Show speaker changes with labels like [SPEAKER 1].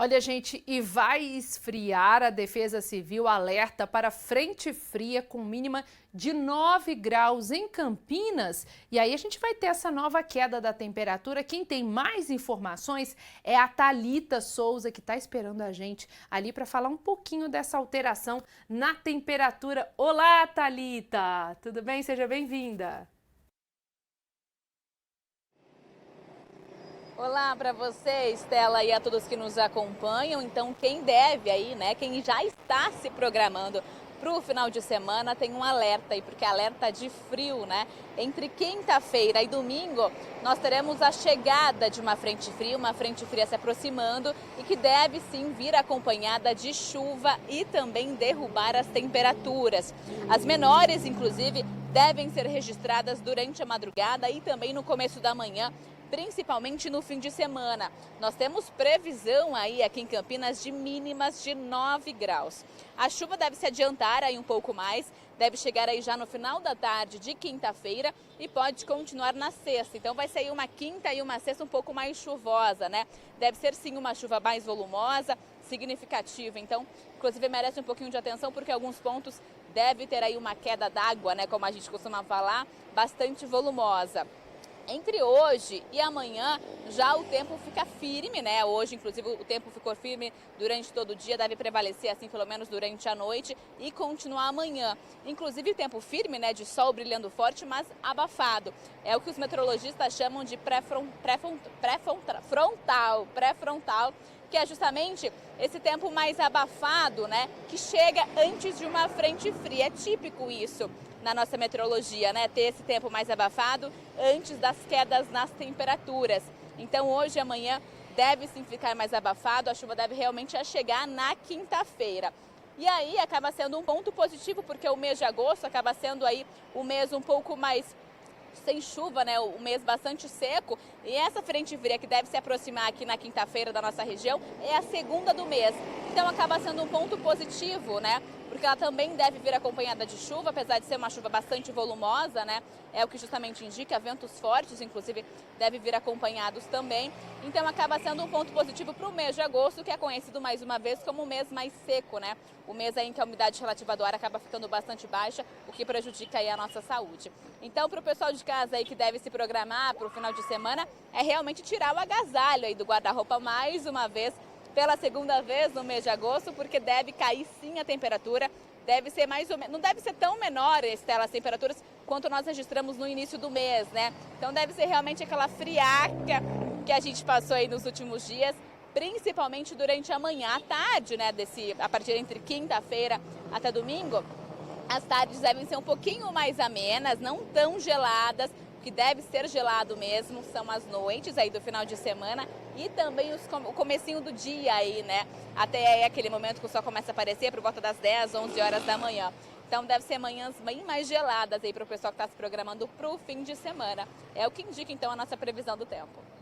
[SPEAKER 1] Olha, gente, e vai esfriar. A Defesa Civil alerta para frente fria com mínima de 9 graus em Campinas. E aí a gente vai ter essa nova queda da temperatura. Quem tem mais informações é a Thalita Souza, que está esperando a gente ali para falar um pouquinho dessa alteração na temperatura. Olá, Thalita! Tudo bem? Seja bem-vinda!
[SPEAKER 2] Olá para você, Estela, e a todos que nos acompanham. Então, quem deve aí, né, quem já está se programando para o final de semana, tem um alerta aí, porque alerta de frio, né? Entre quinta-feira e domingo, nós teremos a chegada de uma frente fria se aproximando e que deve sim vir acompanhada de chuva e também derrubar as temperaturas. As menores, inclusive, devem ser registradas durante a madrugada e também no começo da manhã, principalmente no fim de semana. Nós temos previsão aí aqui em Campinas de mínimas de 9 graus. A chuva deve se adiantar aí um pouco mais, deve chegar aí já no final da tarde de quinta-feira e pode continuar na sexta. Então vai sair uma quinta e uma sexta um pouco mais chuvosa, né? Deve ser sim uma chuva mais volumosa, significativa. Então, inclusive merece um pouquinho de atenção porque alguns pontos deve ter aí uma queda d'água, né? Como a gente costuma falar, bastante volumosa. Entre hoje e amanhã já o tempo fica firme, né? Hoje, inclusive, o tempo ficou firme durante todo o dia, deve prevalecer assim pelo menos durante a noite e continuar amanhã. Inclusive tempo firme, né? De sol brilhando forte, mas abafado. É o que os meteorologistas chamam de pré-frontal, que é justamente esse tempo mais abafado, né? Que chega antes de uma frente fria. É típico isso na nossa meteorologia, né? Ter esse tempo mais abafado antes das quedas nas temperaturas. Então hoje e amanhã deve sim ficar mais abafado, a chuva deve realmente chegar na quinta-feira. E aí acaba sendo um ponto positivo, porque o mês de agosto acaba sendo aí o mês um pouco mais sem chuva, né? O mês bastante seco. E essa frente fria que deve se aproximar aqui na quinta-feira da nossa região é a segunda do mês. Então acaba sendo um ponto positivo, né? Porque ela também deve vir acompanhada de chuva, apesar de ser uma chuva bastante volumosa, né? É o que justamente indica, ventos fortes, inclusive, deve vir acompanhados também. Então acaba sendo um ponto positivo para o mês de agosto, que é conhecido mais uma vez como o mês mais seco, né? O mês aí em que a umidade relativa do ar acaba ficando bastante baixa, o que prejudica aí a nossa saúde. Então, para o pessoal de casa aí que deve se programar para o final de semana, é realmente tirar o agasalho aí do guarda-roupa mais uma vez, pela segunda vez no mês de agosto, porque deve cair sim a temperatura, deve ser mais ou menos, não deve ser tão menor, Estela, as temperaturas quanto nós registramos no início do mês, né? Então deve ser realmente aquela friaca que a gente passou aí nos últimos dias, principalmente durante a manhã, à tarde, né? A partir entre quinta-feira até domingo, as tardes devem ser um pouquinho mais amenas, não tão geladas. O que deve ser gelado mesmo são as noites aí do final de semana e também o comecinho do dia aí, né? Até aí aquele momento que o sol começa a aparecer por volta das 10, 11 horas da manhã. Então deve ser manhãs bem mais geladas aí para o pessoal que está se programando para o fim de semana. É o que indica então a nossa previsão do tempo.